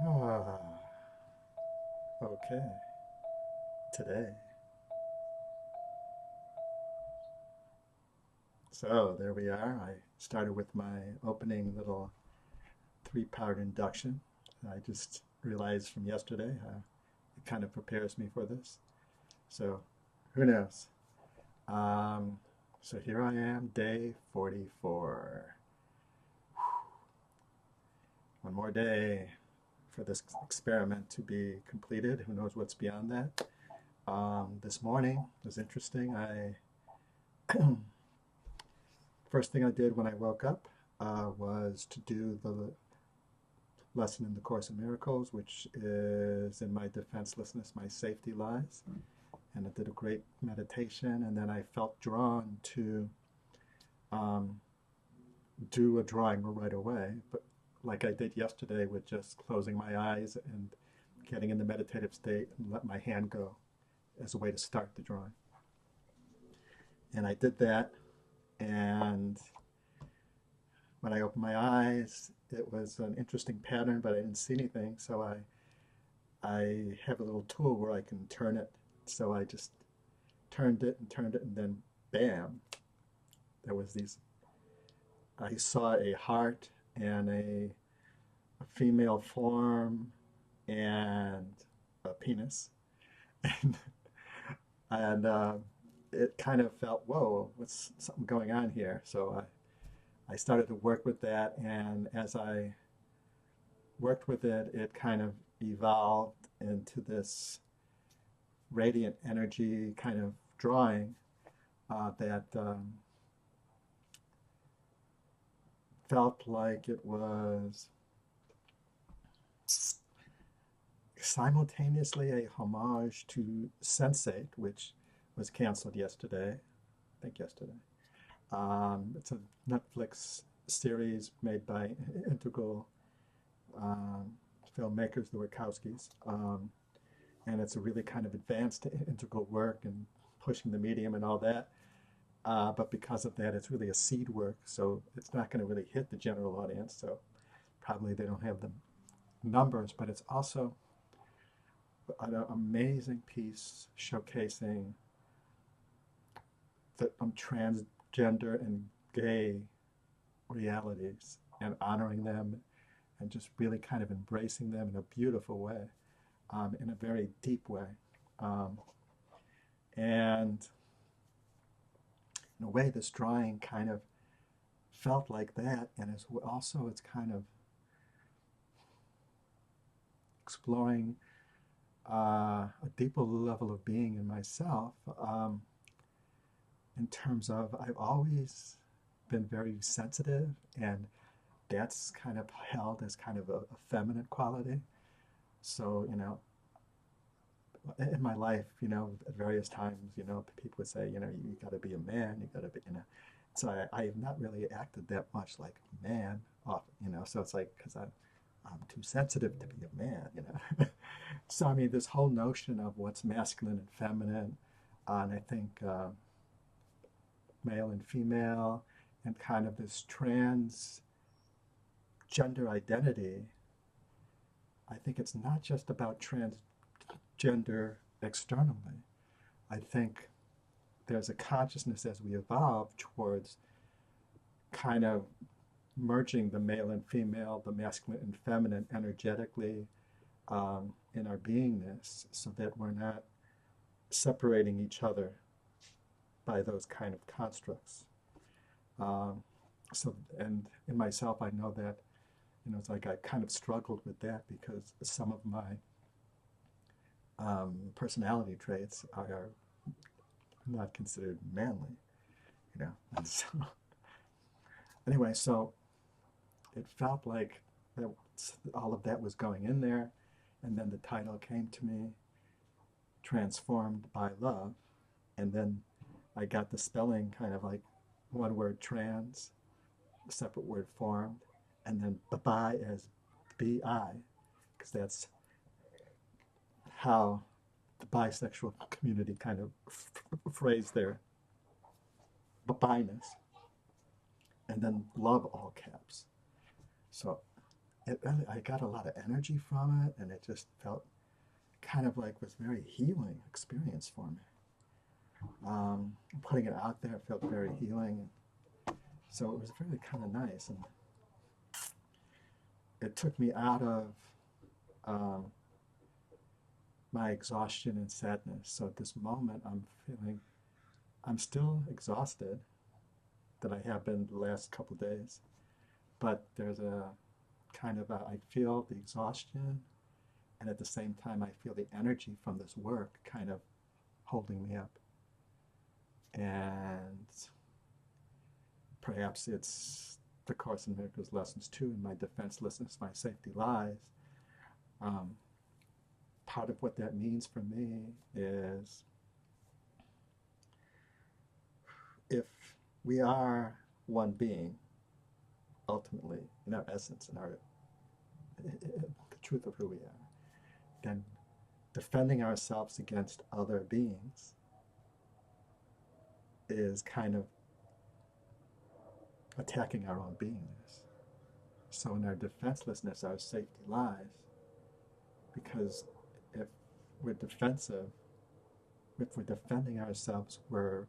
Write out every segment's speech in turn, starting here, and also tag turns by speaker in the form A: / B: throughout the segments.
A: Ah, okay. Today. So there we are. I started with my opening little three-part induction. I just realized from yesterday it kind of prepares me for this. So who knows? Um, so here I am, day 44. One more day for this experiment to be completed. Who knows what's beyond that? This morning was interesting. I First thing I did when I woke up was to do the lesson in the Course in Miracles, which is in my defenselessness, my safety lies. And I did a great meditation, and then I felt drawn to um, do a drawing right away, but like I did yesterday with just closing my eyes and getting in the meditative state and let my hand go as a way to start the drawing. And I did that, and when I opened my eyes, it was an interesting pattern, but I didn't see anything. So I have a little tool where I can turn it. So I just turned it, and then bam, there was these. I saw a heart and a female form and a penis, and and it kind of felt, whoa, what's something going on here? So I started to work with that, and as I worked with it, it kind of evolved into this radiant energy kind of drawing that felt like it was simultaneously a homage to Sense8, which was canceled yesterday. I think yesterday. It's a Netflix series made by Integral um, filmmakers, the Wachowskis. And it's a really kind of advanced integral work and pushing the medium and all that. But because of that, it's really a seed work, so it's not going to really hit the general audience. So probably they don't have the numbers, but it's also an amazing piece showcasing the transgender and gay realities and honoring them and just really kind of embracing them in a beautiful way, in a very deep way. Um, and in a way, this drawing kind of felt like that, and it's kind of exploring a deeper level of being in myself. In terms of, I've always been very sensitive, and that's kind of held as kind of a feminine quality. So, in my life, at various times, people would say, you got to be a man, you got to be. So I have not really acted that much like a man often. So it's like, because I'm too sensitive to be a man. So, I mean, this whole notion of what's masculine and feminine, and I think male and female, and kind of this transgender identity, I think it's not just about transgender externally. I think there's a consciousness as we evolve towards kind of merging the male and female, the masculine and feminine energetically in our beingness so that we're not separating each other by those kind of constructs. Um, and in myself, I know that, it's like I kind of struggled with that because some of my personality traits are not considered manly. And so, anyway, so it felt like that all of that was going in there, and then the title came to me, Transformed by Love, and then I got the spelling kind of like one word trans, a separate word formed, and then bi as bi, because that's how the bisexual community kind of phrase their bi-ness, and then love all caps. So, it really, I got a lot of energy from it, and it just felt kind of like was very healing experience for me. Putting it out there felt very healing. So it was really kind of nice, and it took me out of um, my exhaustion and sadness. So at this moment, I'm still exhausted, that I have been the last couple of days, but there's a kind of I feel the exhaustion, and at the same time, I feel the energy from this work kind of holding me up. And perhaps it's the Course in Miracles lessons too, in my defenselessness, my safety lies. Um, Part of what that means for me is if we are one being, ultimately, in our essence, in our the truth of who we are, then defending ourselves against other beings is kind of attacking our own beingness. So in our defenselessness, our safety lies, because if we're defensive, if we're defending ourselves, we're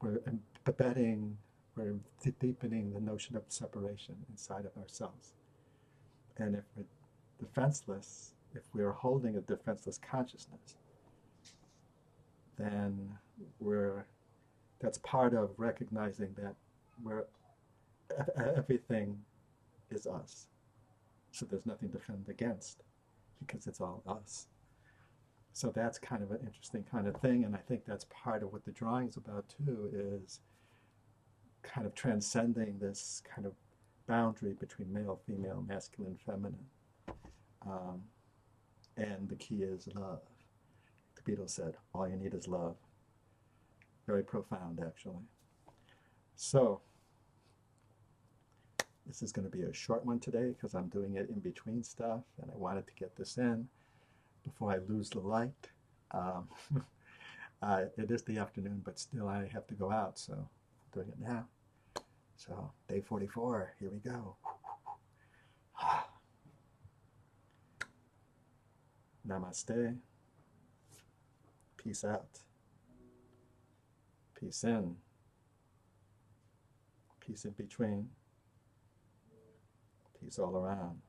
A: embedding, we're deepening the notion of separation inside of ourselves. And if we're defenseless, if we're holding a defenseless consciousness, then that's part of recognizing that everything is us. So there's nothing to defend against, because it's all us. So that's kind of an interesting kind of thing, and I think that's part of what the drawing's about too, is kind of transcending this kind of boundary between male, female, masculine, feminine. And the key is love. The Beatles said, all you need is love. Very profound, actually. So, this is going to be a short one today because I'm doing it in between stuff, and I wanted to get this in before I lose the light. It is the afternoon, but still I have to go out, so I'm doing it now. So, day 44, here we go. Namaste. Peace out. Peace in. Peace in between. Peace all around.